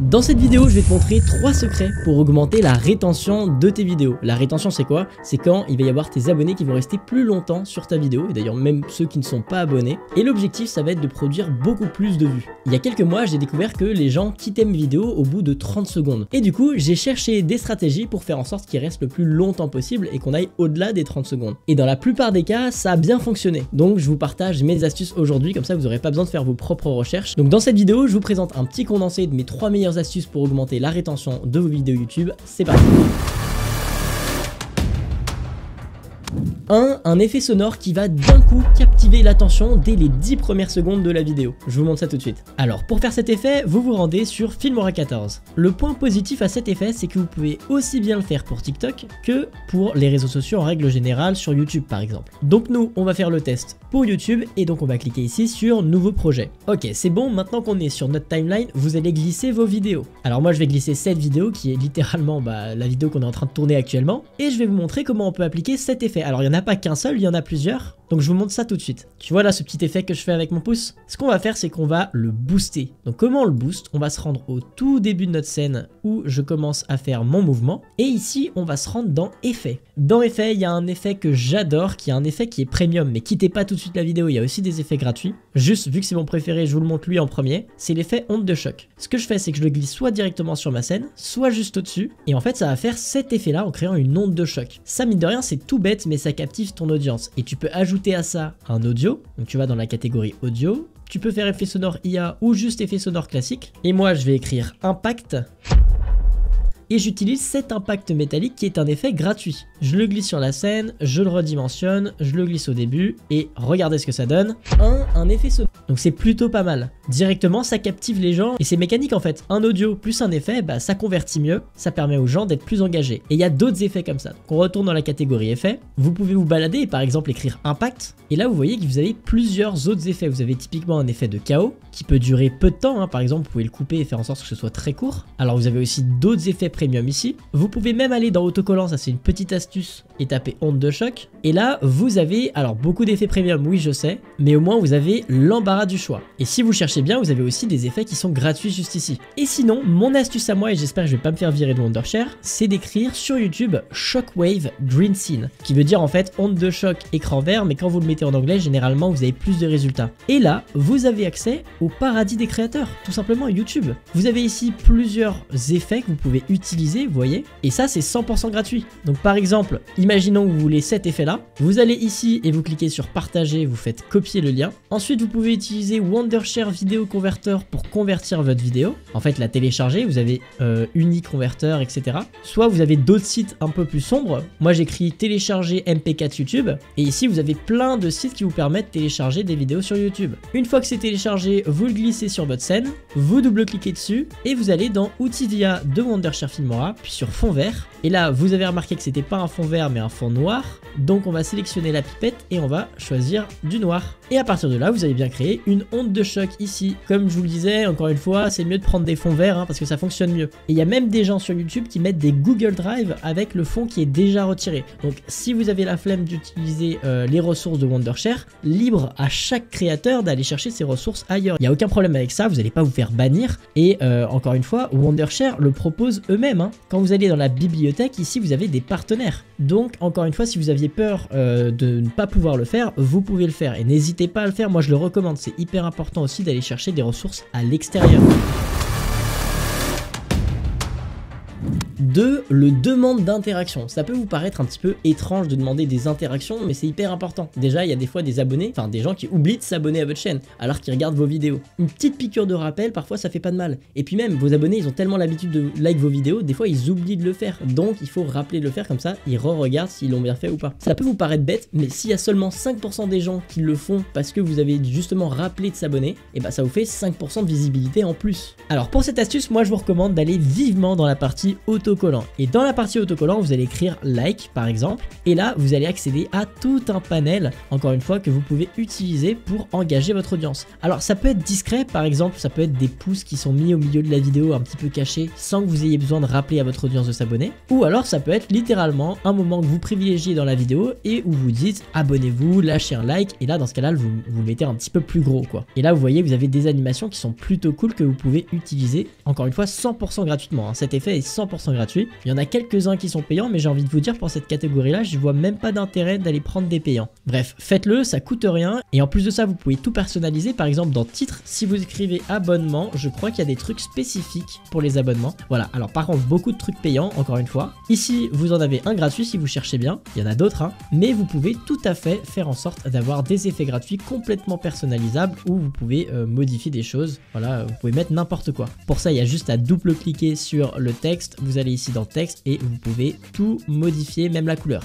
Dans cette vidéo, je vais te montrer 3 secrets pour augmenter la rétention de tes vidéos. La rétention, c'est quoi? C'est quand il va y avoir tes abonnés qui vont rester plus longtemps sur ta vidéo, et d'ailleurs même ceux qui ne sont pas abonnés. Et l'objectif, ça va être de produire beaucoup plus de vues. Il y a quelques mois, j'ai découvert que les gens quittaient mes vidéos au bout de 30 secondes. Et du coup, j'ai cherché des stratégies pour faire en sorte qu'ils restent le plus longtemps possible et qu'on aille au-delà des 30 secondes. Et dans la plupart des cas, ça a bien fonctionné. Donc je vous partage mes astuces aujourd'hui, comme ça vous n'aurez pas besoin de faire vos propres recherches. Donc dans cette vidéo, je vous présente un petit condensé de mes 3 meilleures astuces pour augmenter la rétention de vos vidéos YouTube. C'est parti. 1. Un effet sonore qui va d'un coup captiver l'attention dès les 10 premières secondes de la vidéo. Je vous montre ça tout de suite. Alors pour faire cet effet, vous vous rendez sur Filmora 14. Le point positif à cet effet, c'est que vous pouvez aussi bien le faire pour TikTok que pour les réseaux sociaux en règle générale, sur YouTube par exemple. Donc nous, on va faire le test pour YouTube et donc on va cliquer ici sur Nouveau projet. Ok, c'est bon, maintenant qu'on est sur notre timeline, vous allez glisser vos vidéos. Alors moi je vais glisser cette vidéo qui est littéralement la vidéo qu'on est en train de tourner actuellement et je vais vous montrer comment on peut appliquer cet effet. Alors il n'y en a pas qu'un seul, il y en a plusieurs. Donc je vous montre ça tout de suite. Tu vois là ce petit effet que je fais avec mon pouce? Ce qu'on va faire, c'est qu'on va le booster. Donc comment on le booste? On va se rendre au tout début de notre scène où je commence à faire mon mouvement. Et ici, on va se rendre dans effet. Dans effet, il y a un effet que j'adore, qui est un effet qui est premium. Mais quittez pas tout de suite la vidéo, il y a aussi des effets gratuits. Juste, vu que c'est mon préféré, je vous le montre lui en premier. C'est l'effet onde de choc. Ce que je fais, c'est que je le glisse soit directement sur ma scène, soit juste au-dessus. Et en fait, ça va faire cet effet-là en créant une onde de choc. Ça, mine de rien, c'est tout bête, mais ça captive ton audience. Et tu peux ajouter à ça un audio, donc tu vas dans la catégorie audio, tu peux faire effet sonore IA ou juste effet sonore classique, et moi je vais écrire impact, et j'utilise cet impact métallique qui est un effet gratuit. Je le glisse sur la scène, je le redimensionne, je le glisse au début, et regardez ce que ça donne. Un effet sonore. Donc c'est plutôt pas mal. Directement, ça captive les gens, et c'est mécanique en fait. Un audio plus un effet, ça convertit mieux, ça permet aux gens d'être plus engagés. Et il y a d'autres effets comme ça. Donc on retourne dans la catégorie effets, vous pouvez vous balader et par exemple écrire impact, et là vous voyez que vous avez plusieurs autres effets. Vous avez typiquement un effet de chaos, qui peut durer peu de temps, par exemple vous pouvez le couper et faire en sorte que ce soit très court. Alors vous avez aussi d'autres effets premium ici. Vous pouvez même aller dans autocollant, ça c'est une petite astuce, et taper onde de choc. Et là vous avez, alors beaucoup d'effets premium, oui je sais, mais au moins vous avez l'embarras du choix. Et si vous cherchez bien, vous avez aussi des effets qui sont gratuits juste ici. Et sinon, mon astuce à moi, et j'espère que je vais pas me faire virer de Wondershare, c'est d'écrire sur YouTube Shockwave Green Scene, qui veut dire en fait onde de choc écran vert, mais quand vous le mettez en anglais, généralement vous avez plus de résultats. Et là, vous avez accès au paradis des créateurs, tout simplement YouTube. Vous avez ici plusieurs effets que vous pouvez utiliser, vous voyez, et ça c'est 100% gratuit. Donc par exemple, imaginons que vous voulez cet effet là, vous allez ici et vous cliquez sur partager, vous faites copier le lien. Ensuite vous pouvez utiliser Wondershare Video Converter pour convertir votre vidéo, en fait la télécharger, vous avez Uniconverter, etc. Soit vous avez d'autres sites un peu plus sombres, moi j'écris télécharger MP4 YouTube, et ici vous avez plein de sites qui vous permettent de télécharger des vidéos sur YouTube. Une fois que c'est téléchargé, vous le glissez sur votre scène, vous double-cliquez dessus, et vous allez dans Outils VIA de Wondershare Filmora, puis sur fond vert, et là vous avez remarqué que c'était pas un fond vert mais un fond noir, donc on va sélectionner la pipette et on va choisir du noir. Et à partir de là, vous avez bien créé une onde de choc ici. Comme je vous le disais, encore une fois, c'est mieux de prendre des fonds verts parce que ça fonctionne mieux. Et il y a même des gens sur YouTube qui mettent des Google Drive avec le fond qui est déjà retiré. Donc si vous avez la flemme d'utiliser les ressources de Wondershare, libre à chaque créateur d'aller chercher ses ressources ailleurs. Il n'y a aucun problème avec ça, vous n'allez pas vous faire bannir. Et encore une fois, Wondershare le propose eux-mêmes. Quand vous allez dans la bibliothèque, ici vous avez des partenaires. Donc encore une fois, si vous aviez peur de ne pas pouvoir le faire, vous pouvez le faire. Et n'hésitez pas à le faire, moi je le recommande, c'est hyper important aussi d'aller chercher des ressources à l'extérieur. 2. Le demande d'interaction. Ça peut vous paraître un petit peu étrange de demander des interactions, mais c'est hyper important. Déjà, il y a des fois des abonnés, enfin des gens qui oublient de s'abonner à votre chaîne, alors qu'ils regardent vos vidéos. Une petite piqûre de rappel, parfois ça fait pas de mal. Et puis même, vos abonnés, ils ont tellement l'habitude de like vos vidéos, des fois ils oublient de le faire. Donc il faut rappeler de le faire, comme ça, ils re-regardent s'ils l'ont bien fait ou pas. Ça peut vous paraître bête, mais s'il y a seulement 5% des gens qui le font parce que vous avez justement rappelé de s'abonner, et ça vous fait 5% de visibilité en plus. Alors pour cette astuce, moi je vous recommande d'aller vivement dans la partie auto autocollant. Et dans la partie autocollant, vous allez écrire like par exemple. Et là, vous allez accéder à tout un panel, encore une fois, que vous pouvez utiliser pour engager votre audience. Alors ça peut être discret, par exemple, ça peut être des pouces qui sont mis au milieu de la vidéo un petit peu cachés sans que vous ayez besoin de rappeler à votre audience de s'abonner. Ou alors ça peut être littéralement un moment que vous privilégiez dans la vidéo et où vous dites abonnez-vous, lâchez un like, et là dans ce cas-là, vous mettez un petit peu plus gros quoi. Et là vous voyez, vous avez des animations qui sont plutôt cool que vous pouvez utiliser, encore une fois 100% gratuitement, hein. Cet effet est 100% gratuit. Il y en a quelques-uns qui sont payants, mais j'ai envie de vous dire pour cette catégorie là, je vois même pas d'intérêt d'aller prendre des payants. Bref, faites-le, ça coûte rien, et en plus de ça vous pouvez tout personnaliser. Par exemple dans titre, si vous écrivez abonnement, je crois qu'il y a des trucs spécifiques pour les abonnements. Voilà, alors par contre beaucoup de trucs payants, encore une fois. Ici vous en avez un gratuit si vous cherchez bien, il y en a d'autres hein, mais vous pouvez tout à fait faire en sorte d'avoir des effets gratuits complètement personnalisables où vous pouvez modifier des choses. Voilà, vous pouvez mettre n'importe quoi. Pour ça il y a juste à double-cliquer sur le texte, vous allez ici dans texte et vous pouvez tout modifier, même la couleur.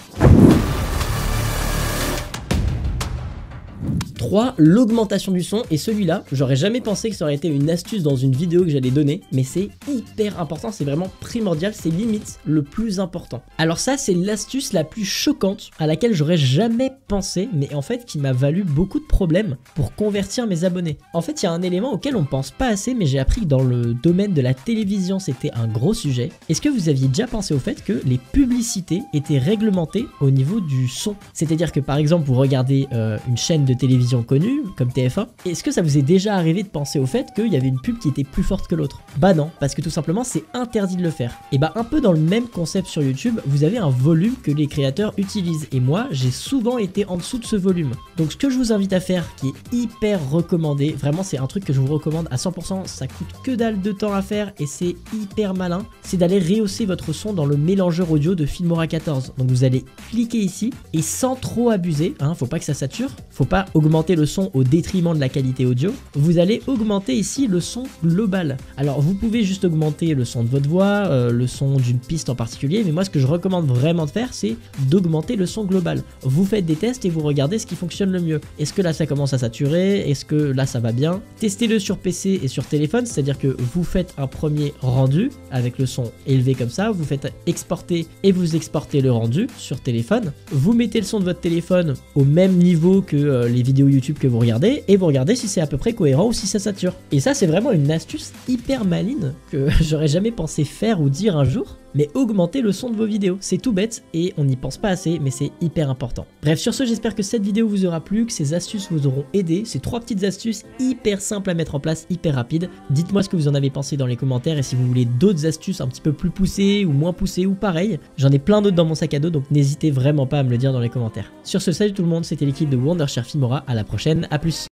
3. L'augmentation du son, et celui-là, j'aurais jamais pensé que ça aurait été une astuce dans une vidéo que j'allais donner, mais c'est hyper important, c'est vraiment primordial, c'est limite le plus important. Alors ça, c'est l'astuce la plus choquante à laquelle j'aurais jamais pensé, mais en fait qui m'a valu beaucoup de problèmes pour convertir mes abonnés. En fait, il y a un élément auquel on pense pas assez, mais j'ai appris que dans le domaine de la télévision, c'était un gros sujet. Est-ce que vous aviez déjà pensé au fait que les publicités étaient réglementées au niveau du son? C'est-à-dire que par exemple, vous regardez une chaîne de télévision connue comme TF1, est-ce que ça vous est déjà arrivé de penser au fait qu'il y avait une pub qui était plus forte que l'autre? Bah non, parce que tout simplement c'est interdit de le faire. Et bah un peu dans le même concept sur YouTube, vous avez un volume que les créateurs utilisent, et moi j'ai souvent été en dessous de ce volume. Donc ce que je vous invite à faire, qui est hyper recommandé, vraiment c'est un truc que je vous recommande à 100%, ça coûte que dalle de temps à faire et c'est hyper malin, c'est d'aller rehausser votre son dans le mélangeur audio de Filmora 14. Donc vous allez cliquer ici et sans trop abuser, hein, faut pas que ça sature, faut pas augmenter le son au détriment de la qualité audio, vous allez augmenter ici le son global. Alors vous pouvez juste augmenter le son de votre voix, le son d'une piste en particulier, mais moi ce que je recommande vraiment de faire, c'est d'augmenter le son global. Vous faites des tests et vous regardez ce qui fonctionne le mieux. Est-ce que là ça commence à saturer? Est-ce que là ça va bien? Testez-le sur PC et sur téléphone, c'est-à-dire que vous faites un premier rendu avec le son élevé comme ça, vous faites exporter et vous exportez le rendu sur téléphone, vous mettez le son de votre téléphone au même niveau que les vidéos YouTube que vous regardez, et vous regardez si c'est à peu près cohérent ou si ça sature. Et ça c'est vraiment une astuce hyper maligne que j'aurais jamais pensé faire ou dire un jour, mais augmenter le son de vos vidéos, c'est tout bête et on n'y pense pas assez, mais c'est hyper important. Bref, sur ce, j'espère que cette vidéo vous aura plu, que ces astuces vous auront aidé. Ces 3 petites astuces hyper simples à mettre en place, hyper rapides. Dites-moi ce que vous en avez pensé dans les commentaires, et si vous voulez d'autres astuces un petit peu plus poussées ou moins poussées ou pareil, j'en ai plein d'autres dans mon sac à dos, donc n'hésitez vraiment pas à me le dire dans les commentaires. Sur ce, salut tout le monde, c'était l'équipe de Wondershare Filmora, à la prochaine, à plus.